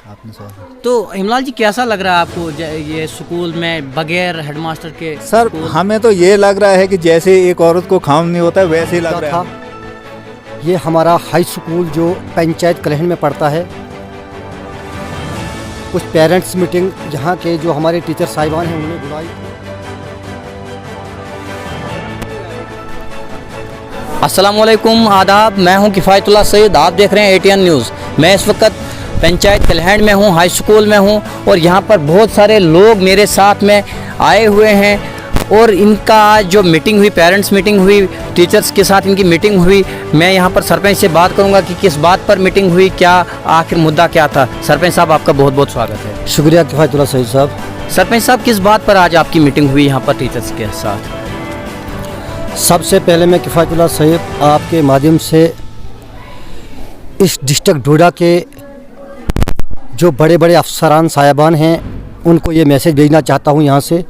आपने सवाल। तो हिमलाल जी, कैसा लग रहा है आपको ये स्कूल में बगैर हेडमास्टर के? सर हमें तो ये लग रहा है कि जैसे एक औरत को खाम नहीं होता वैसे ही लग रहा है। ये हमारा हाई स्कूल जो पंचायत कलहन में पड़ता है, कुछ पेरेंट्स मीटिंग यहाँ के जो हमारे टीचर साहिबान हैं उन्होंने बुलाई। अस्सलामुअलैकुम, आदाब। मैं हूं किफ़ायतुल्लाह सैयद, आप देख रहे हैं ATN न्यूज़। मैं इस वक्त पंचायत कलहन में हूं, हाई स्कूल में हूं, और यहां पर बहुत सारे लोग मेरे साथ में आए हुए हैं और इनका आज जो मीटिंग हुई, पेरेंट्स मीटिंग हुई, टीचर्स के साथ इनकी मीटिंग हुई। मैं यहां पर सरपंच से बात करूंगा कि किस बात पर मीटिंग हुई, क्या आखिर मुद्दा क्या था। सरपंच साहब, आपका बहुत बहुत स्वागत है। शुक्रिया किफ़ायतुल्लाह सैयद साहब। सरपंच साहब, किस बात पर आज आपकी मीटिंग हुई यहाँ पर टीचर्स के साथ? सबसे पहले मैं किफ़ायतुल्लाह सैयद आपके माध्यम से इस डिस्ट्रिक्ट डोडा के जो बड़े बड़े अफसरान साहिबान हैं उनको ये मैसेज भेजना चाहता हूँ यहाँ से।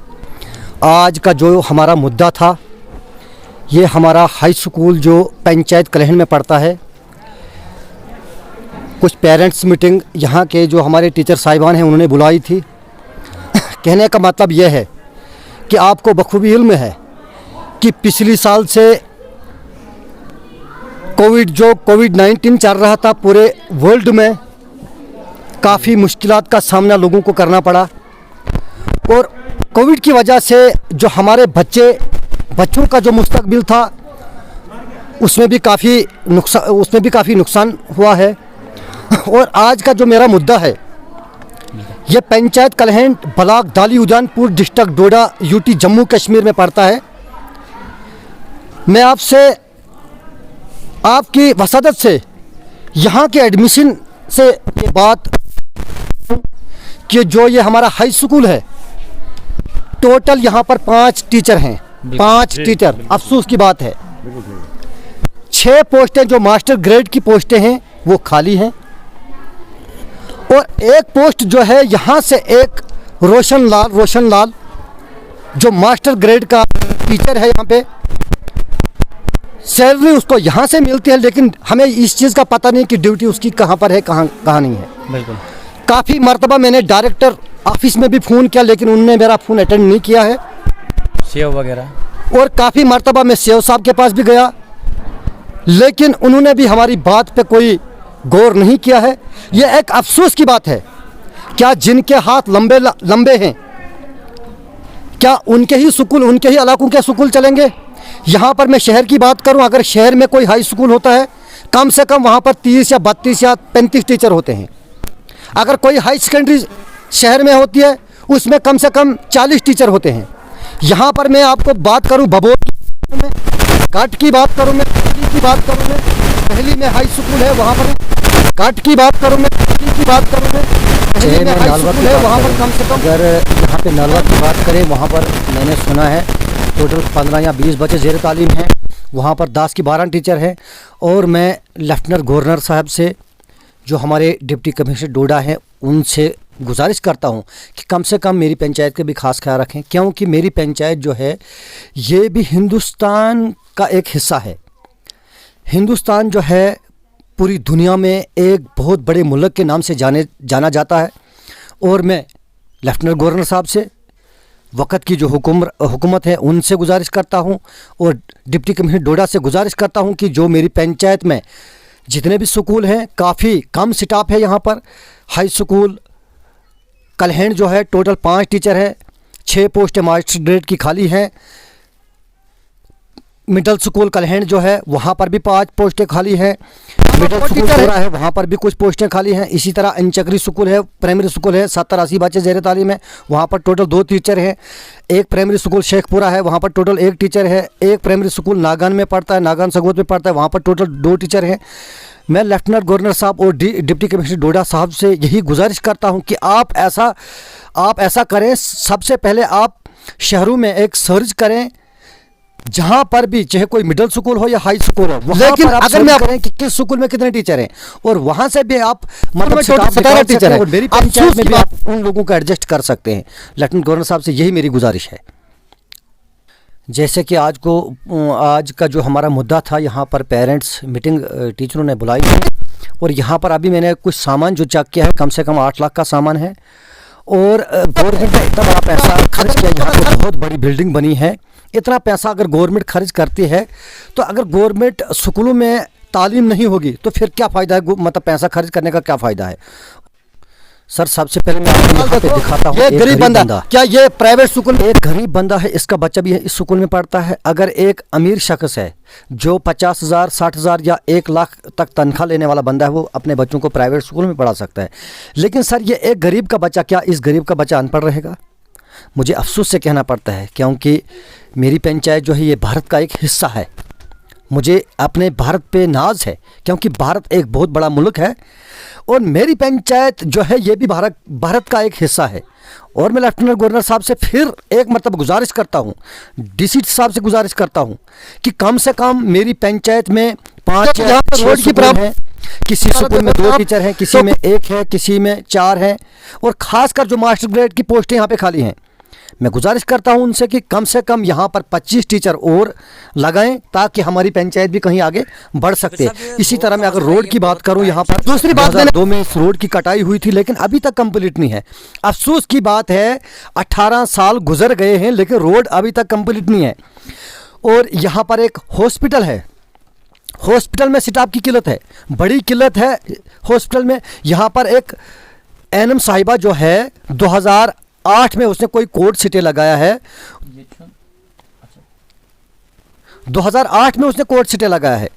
आज का जो हमारा मुद्दा था, ये हमारा हाई स्कूल जो पंचायत कलहन में पड़ता है, कुछ पेरेंट्स मीटिंग यहाँ के जो हमारे टीचर साहिबान हैं उन्होंने बुलाई थी। कहने का मतलब यह है कि आपको बखूबी इल्म है कि पिछली साल से कोविड-19 चल रहा था, पूरे वर्ल्ड में काफ़ी मुश्किलात का सामना लोगों को करना पड़ा, और कोविड की वजह से जो हमारे बच्चों का जो मुस्तकबिल था उसमें भी काफ़ी नुकसान हुआ है। और आज का जो मेरा मुद्दा है, ये पंचायत कलहन ब्लॉक दाली उजानपुर डिस्ट्रिक्ट डोडा UT जम्मू कश्मीर में पड़ता है। मैं आपसे आपकी वसादत से यहाँ के एडमिशन से ये बात कि जो ये हमारा हाई स्कूल है, टोटल यहाँ पर 5 टीचर हैं, 5 टीचर। अफसोस की बात है 6 पोस्टें जो मास्टर ग्रेड की पोस्टें हैं वो खाली हैं, और एक पोस्ट जो है यहाँ से एक रोशन लाल जो मास्टर ग्रेड का टीचर है, यहाँ पे सैलरी उसको यहाँ से मिलती है, लेकिन हमें इस चीज़ का पता नहीं कि ड्यूटी उसकी कहाँ पर है, कहाँ नहीं है। बिल्कुल। काफ़ी मर्तबा मैंने डायरेक्टर ऑफिस में भी फ़ोन किया, लेकिन उन्होंने मेरा फ़ोन अटेंड नहीं किया है। सेव वगैरह। और काफ़ी मर्तबा मैं सेव साहब के पास भी गया, लेकिन उन्होंने भी हमारी बात पे कोई गौर नहीं किया है। यह एक अफसोस की बात है। क्या जिनके हाथ लंबे हैं, क्या उनके ही स्कूल, उनके ही इलाकों के स्कूल चलेंगे? यहाँ पर मैं शहर की बात करूँ, अगर शहर में कोई हाई स्कूल होता है, कम से कम वहाँ पर 30 या 32 या 35 टीचर होते हैं। अगर कोई हाई सेकेंडरी शहर में होती है, उसमें कम से कम 40 टीचर होते हैं। यहाँ पर मैं आपको बात करूँ बबोर में, घाट की बात करूँ मैं, की बात करूँ मैं, पहली में हाई स्कूल है वहाँ पर, घाट की बात करूँ मैं, की बात करूँ मैं, पहली में हाई स्कूल है वहाँ पर कम से कम। अगर यहाँ पे नलवा की बात करें, वहाँ पर मैंने सुना है टोटल 15 या 20 बच्चे ज़ेर तालीम हैं, वहाँ पर 10 की 12 टीचर हैं। और मैं लेफ्टिनेंट गवर्नर साहब से, जो हमारे डिप्टी कमिश्नर डोडा हैं, उनसे गुजारिश करता हूँ कि कम से कम मेरी पंचायत के भी खास ख्याल रखें, क्योंकि मेरी पंचायत जो है ये भी हिंदुस्तान का एक हिस्सा है। हिंदुस्तान जो है पूरी दुनिया में एक बहुत बड़े मुल्क के नाम से जाना जाता है। और मैं लेफ्टिनेंट गवर्नर साहब से, वक़्त की जो हुकूमत है, उनसे गुजारिश करता हूं, और डिप्टी कमिश्नर डोडा से गुजारिश करता हूं कि जो मेरी पंचायत में जितने भी स्कूल हैं, काफ़ी कम स्टाफ है यहाँ पर। हाई स्कूल कलहन जो है टोटल 5 टीचर है, 6 पोस्ट मास्टर ग्रेड की खाली हैं। मिडिल स्कूल कलहन जो है वहाँ पर भी 5 पोस्टें खाली हैं। मिडिल स्कूल पूरा है, वहाँ पर भी कुछ पोस्टें खाली हैं। इसी तरह अंचकरी स्कूल है, प्राइमरी स्कूल है, 70-80 बच्चे ज़ेर तालीम है, वहाँ पर टोटल 2 टीचर हैं। एक प्राइमरी स्कूल शेखपुरा है, वहाँ पर टोटल 1 टीचर है। एक प्राइमरी स्कूल नागन में पड़ता है, नागन सगोत में पड़ता है, वहाँ पर टोटल 2 टीचर हैं। मैं लेफ्टिनेंट गवर्नर साहब और डिप्टी कमिश्नर डोडा साहब से यही गुजारिश करता हूँ कि आप ऐसा करें, सबसे पहले आप शहरों में एक सर्च करें, जहाँ पर भी चाहे कोई मिडिल स्कूल हो या हाई स्कूल हो, लेकिन अगर मैं करें कि किस स्कूल में कितने टीचर हैं, और वहाँ से भी आप मतलब 17 टीचर हैं, और मेरी पंचायत में भी आप उन लोगों को एडजस्ट कर सकते हैं। लेफ्टिनेंट गवर्नर साहब से यही मेरी गुजारिश है। जैसे कि आज का जो हमारा मुद्दा था, यहाँ पर पेरेंट्स मीटिंग टीचरों ने बुलाई है, और यहाँ पर अभी मैंने कुछ सामान जो चेक किया है, कम से कम 8 लाख का सामान है। और गवर्नमेंट ने इतना बड़ा पैसा खर्च किया, यहाँ पर बहुत बड़ी बिल्डिंग बनी है। इतना पैसा अगर गवर्नमेंट खर्च करती है, तो अगर गवर्नमेंट स्कूलों में तालीम नहीं होगी तो फिर क्या फ़ायदा है, मतलब पैसा खर्च करने का क्या फ़ायदा है। सर सबसे पहले मैं आपको यहाँ पे दिखाता हूँ, ये गरीब बंदा, क्या ये प्राइवेट स्कूल, एक गरीब बंदा है, इसका बच्चा भी इस स्कूल में पढ़ता है। अगर एक अमीर शख्स है जो 50,000, 60,000 या 1 लाख तक तनख्वाह लेने वाला बंदा है, वो अपने बच्चों को प्राइवेट स्कूल में पढ़ा सकता है। लेकिन सर ये एक गरीब का बच्चा, क्या इस गरीब का बच्चा अनपढ़ रहेगा? मुझे अफसोस से कहना पड़ता है, क्योंकि मेरी पंचायत जो है ये भारत का एक हिस्सा है। मुझे अपने भारत पे नाज है, क्योंकि भारत एक बहुत बड़ा मुल्क है और मेरी पंचायत जो है ये भी भारत का एक हिस्सा है। और मैं लेफ्टिनेंट गवर्नर साहब से फिर एक मतलब गुजारिश करता हूँ, डीसी साहब से गुजारिश करता हूँ कि कम से कम मेरी पंचायत में 5-6 रोड की प्रॉब्लम है। किसी स्कूल में 2 टीचर हैं, किसी में 1 है, किसी में 4 हैं, और ख़ासकर जो मास्टर ग्रेड की पोस्टें यहाँ पे खाली हैं। मैं गुजारिश करता हूं उनसे कि कम से कम यहाँ पर 25 टीचर और लगाएं, ताकि हमारी पंचायत भी कहीं आगे बढ़ सकते हैं। इसी तरह मैं अगर रोड की बात करूं, यहाँ पर दूसरी बात, 2002 में इस रोड की कटाई हुई थी, लेकिन अभी तक कंप्लीट नहीं है। अफसोस की बात है 18 साल गुजर गए हैं, लेकिन रोड अभी तक कंप्लीट नहीं है। और यहाँ पर एक हॉस्पिटल है, हॉस्पिटल में स्टाफ की किल्लत है, बड़ी किल्लत है हॉस्पिटल में। यहाँ पर एक एनएम साहिबा जो है 2008 में उसने कोई कोर्ट सिटे लगाया है, 2008 में उसने कोर्ट सिटे लगाया है।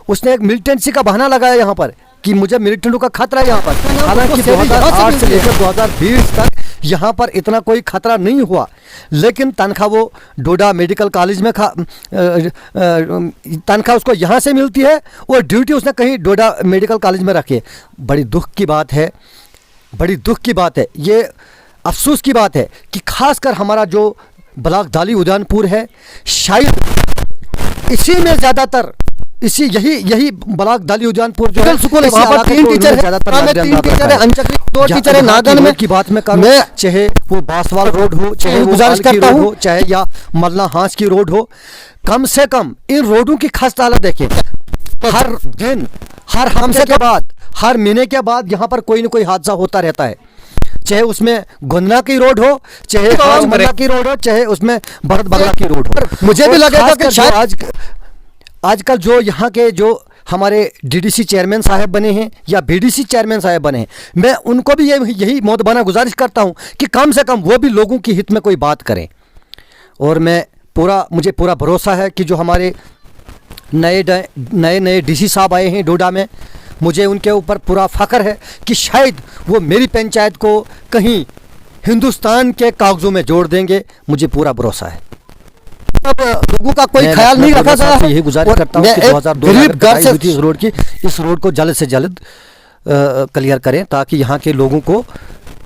उसने एक मिलिटेंसी का बहाना लगाया यहाँ पर कि मुझे मिलिटेंटों का खतरा है यहाँ पर। हालांकि 2008 से लेकर 2020 तक यहाँ पर इतना कोई खतरा नहीं हुआ, लेकिन तनख्वाह वो डोडा मेडिकल कॉलेज में तनख्वाह उसको यहाँ से मिलती है और ड्यूटी उसने कहीं डोडा मेडिकल कॉलेज में रखी है। बड़ी दुख की बात है, बड़ी दुख की बात है, ये अफसोस की बात है कि खासकर हमारा जो ब्लॉक दाली उदयनपुर है, शायद इसी में ज़्यादातर यही ब्लॉक दाली उदयनपुर जो है स्कूल है, वहाँ पर 3 टीचर है, 3 टीचर है, अंचकली 2 टीचर है। नागन में की बात मैं करूँ, चाहे वो बांसवाल रोड हो, चाहे गुजारिश करता हूँ, चाहे या मल्ला हांस की रोड हो, कम से कम इन रोडों की खस्ता हालत देखें। हर दिन, हर हफ्ते के बाद, हर महीने के बाद यहाँ पर कोई न कोई हादसा होता रहता है, चाहे उसमें गुन्ना की रोड हो, चाहे मल्ला की रोड हो, चाहे उसमें भरत बगला की रोड हो। मुझे भी लगेगा कि शायद आजकल जो यहाँ के जो हमारे डीडीसी चेयरमैन साहब बने हैं या बीडीसी चेयरमैन साहब बने हैं, मैं उनको भी यही मोहतबाना गुजारिश करता हूँ कि कम से कम वो भी लोगों की हित में कोई बात करें। और मुझे पूरा भरोसा है कि जो हमारे नए डीसी साहब आए हैं डोडा में, मुझे उनके ऊपर पूरा फ़ख्र है कि शायद वो मेरी पंचायत को कहीं हिंदुस्तान के कागज़ों में जोड़ देंगे, मुझे पूरा भरोसा है। अब लोगों का कोई ख्याल नहीं रखा जा रहा। यही गुजारिश करता हूँ कि 2002 में कटाई हुई थी इस रोड को जल्द से जल्द क्लियर करें, ताकि यहाँ के लोगों को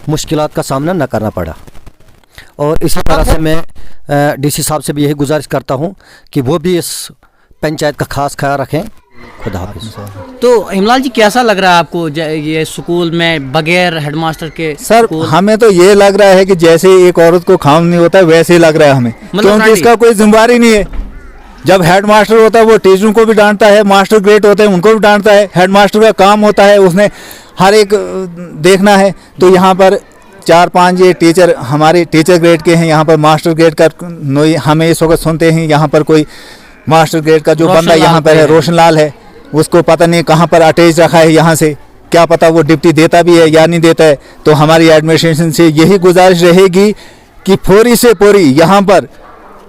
मुश्किलात का सामना न करना पड़ा। और इसी तरह से मैं डीसी साहब से भी यही गुजारिश करता हूँ कि वो भी इस पंचायत का खास ख्याल रखें। खुदा हाफिज़। तो हिमलाल जी, कैसा लग रहा है आपको ये स्कूल में बगैर हेडमास्टर के? सर हमें तो ये लग रहा है कि जैसे एक औरत को काम नहीं होता वैसे ही लग रहा है हमें, क्योंकि इसका कोई जिम्मेदारी नहीं है। जब हेडमास्टर होता है वो टीचरों को भी डांटता है, मास्टर ग्रेड होते हैं उनको भी डांटता है। हेडमास्टर का काम होता है उसने हर एक देखना है। तो यहाँ पर 4-5 ये टीचर हमारे टीचर ग्रेड के हैं, यहाँ पर मास्टर ग्रेड का हमें इस वक्त सुनते हैं यहाँ पर कोई मास्टर ग्रेड का जो बंदा यहाँ पर है रोशनलाल है, उसको पता नहीं कहाँ पर अटैच रखा है, यहाँ से क्या पता वो डिप्टी देता भी है या नहीं देता है। तो हमारी एडमिनिस्ट्रेशन से यही गुजारिश रहेगी कि फौरी से फौरी यहाँ पर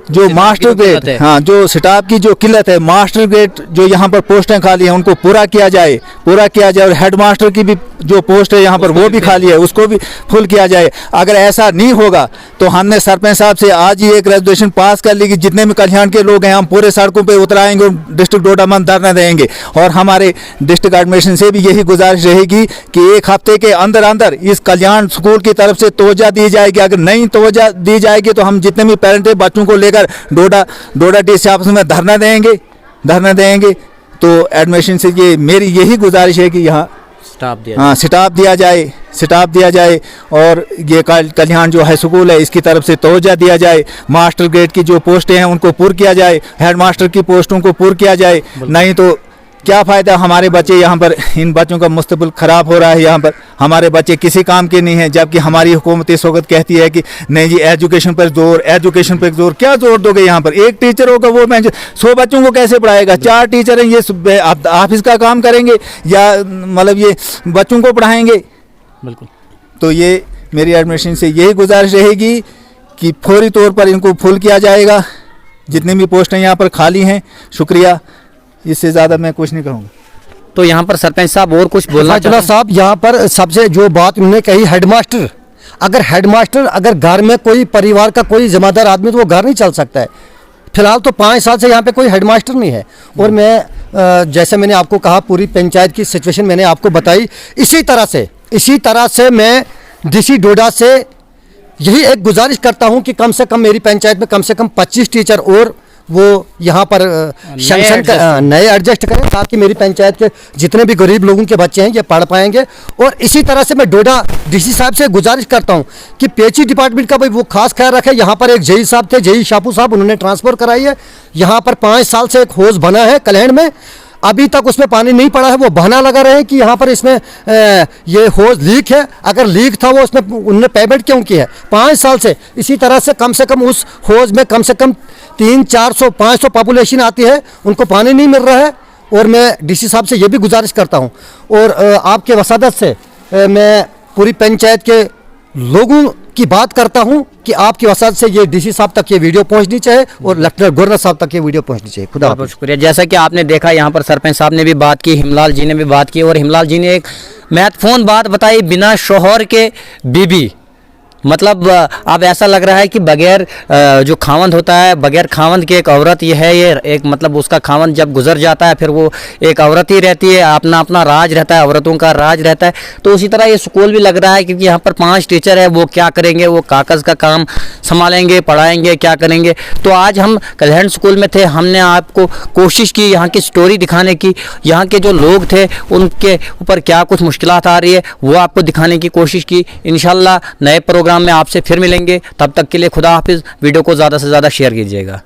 जो मास्टर ग्रेड, हाँ, जो स्टाफ की जो किल्लत है, मास्टर ग्रेड जो यहाँ पर पोस्टें खाली हैं उनको पूरा किया जाए और हेडमास्टर की भी जो पोस्ट है यहाँ पर वो भी खाली है उसको भी फुल किया जाए। अगर ऐसा नहीं होगा तो हमने सरपंच साहब से आज ही एक रेजोल्यूशन पास कर ली कि जितने भी कल्याण के लोग हैं हम पूरे सड़कों पर उतराएंगे और डिस्ट्रिक्ट डोडा में धरना देंगे। और हमारे डिस्ट्रिक्ट एडमिनिस्ट्रेशन से भी यही गुजारिश रहेगी कि 1 हफ्ते के अंदर अंदर इस कल्याण स्कूल की तरफ से तवज्जो दी जाएगी। अगर नहीं तवज्जो दी जाएगी तो हम जितने भी पेरेंट हैं बच्चों को लेकर डोडा डीसी ऑफिस में धरना देंगे। तो एडमिनिस्ट्रेशन से ये मेरी यही गुजारिश है कि यहाँ स्टाफ दिया जाए और ये कल्याण जो है स्कूल है इसकी तरफ से तवज्जो दिया जाए। मास्टर ग्रेड की जो पोस्टें हैं उनको पूर्ण किया जाए, हेडमास्टर की पोस्टों को पूर्ण किया जाए। नहीं तो क्या फ़ायदा, हमारे बच्चे यहाँ पर, इन बच्चों का मुस्तकबिल ख़राब हो रहा है। यहाँ पर हमारे बच्चे किसी काम के नहीं हैं, जबकि हमारी हुकूमत इस वक्त कहती है कि नहीं जी एजुकेशन पर जोर, एजुकेशन पर जोर। क्या जोर दोगे? यहाँ पर एक टीचर होगा, वो 100 बच्चों को कैसे पढ़ाएगा? 4 टीचर हैं, ये ऑफिस का काम करेंगे या मतलब ये बच्चों को पढ़ाएंगे? बिल्कुल। तो ये मेरी एडमिनिस्ट्रेशन से यही गुजारिश रहेगी कि फौरी तौर पर इनको फुल किया जाएगा, जितनी भी पोस्टें यहाँ पर खाली हैं। शुक्रिया, इससे ज़्यादा मैं कुछ नहीं कहूँगा। तो यहाँ पर सरपंच साहब और कुछ बोलना चाहते हैं? साहब, यहाँ पर सबसे जो बात उन्होंने कही, हेडमास्टर अगर घर में कोई परिवार का कोई जिम्मेदार आदमी, तो वो घर नहीं चल सकता है। फिलहाल तो 5 साल से यहाँ पे कोई हेडमास्टर नहीं है। और मैं जैसे मैंने आपको कहा, पूरी पंचायत की सिचुएशन मैंने आपको बताई। इसी तरह से मैं डीसी डोडा से यही एक गुजारिश करता हूँ कि कम से कम मेरी पंचायत में कम से कम 25 टीचर और वो यहाँ पर सैंक्शन नए एडजस्ट करें, ताकि मेरी पंचायत के जितने भी गरीब लोगों के बच्चे हैं ये पढ़ पाएंगे। और इसी तरह से मैं डोडा डीसी साहब से गुजारिश करता हूँ कि पीएचई डिपार्टमेंट का भाई वो खास ख्याल रखे। यहाँ पर एक जेई साहब थे, जेई शापू साहब, उन्होंने ट्रांसफ़र कराई है। यहाँ पर 5 साल से एक हौज बना है कलहड़ में, अभी तक उसमें पानी नहीं पड़ा है। वो बहाना लगा रहे हैं कि यहाँ पर इसमें ये हौज लीक है। अगर लीक था वो उसमें उन्होंने पेमेंट क्यों की है 5 साल से? इसी तरह से कम उस हौज में कम से कम 300-400-500 पॉपुलेशन आती है, उनको पानी नहीं मिल रहा है। और मैं डीसी साहब से ये भी गुजारिश करता हूँ, और आपके वसादत से मैं पूरी पंचायत के लोगों की बात करता हूँ कि आपकी वसादत से ये डीसी साहब तक ये वीडियो पहुँचनी चाहिए और लेफ्टिनेंट गवर्नर साहब तक ये वीडियो पहुँचनी चाहिए। खुदा बहुत शुक्रिया। जैसा कि आपने देखा, यहाँ पर सरपंच साहब ने भी बात की, हिमलाल जी ने भी बात की, और हिमलाल जी ने एक महत्वपूर्ण बात बताई, बिना शौहर के बीबी। मतलब अब ऐसा लग रहा है कि बगैर जो खावंद होता है, बगैर खावंद की एक औरत ये है, ये एक मतलब उसका खावंद जब गुजर जाता है फिर वो एक औरत ही रहती है, अपना अपना राज रहता है, औरतों का राज रहता है। तो उसी तरह ये स्कूल भी लग रहा है, क्योंकि यहाँ पर 5 टीचर है, वो क्या करेंगे? वो कागज़ का काम संभालेंगे, पढ़ाएंगे, क्या करेंगे? तो आज हम कलहड़ स्कूल में थे, हमने आपको कोशिश की यहाँ की स्टोरी दिखाने की, यहाँ के जो लोग थे उनके ऊपर क्या कुछ मुश्किलात आ रही है वो आपको दिखाने की कोशिश की। इंशाल्लाह नए प्रोग्राम में आपसे फिर मिलेंगे, तब तक के लिए खुदा हाफिज़। वीडियो को ज़्यादा से ज़्यादा शेयर कीजिएगा।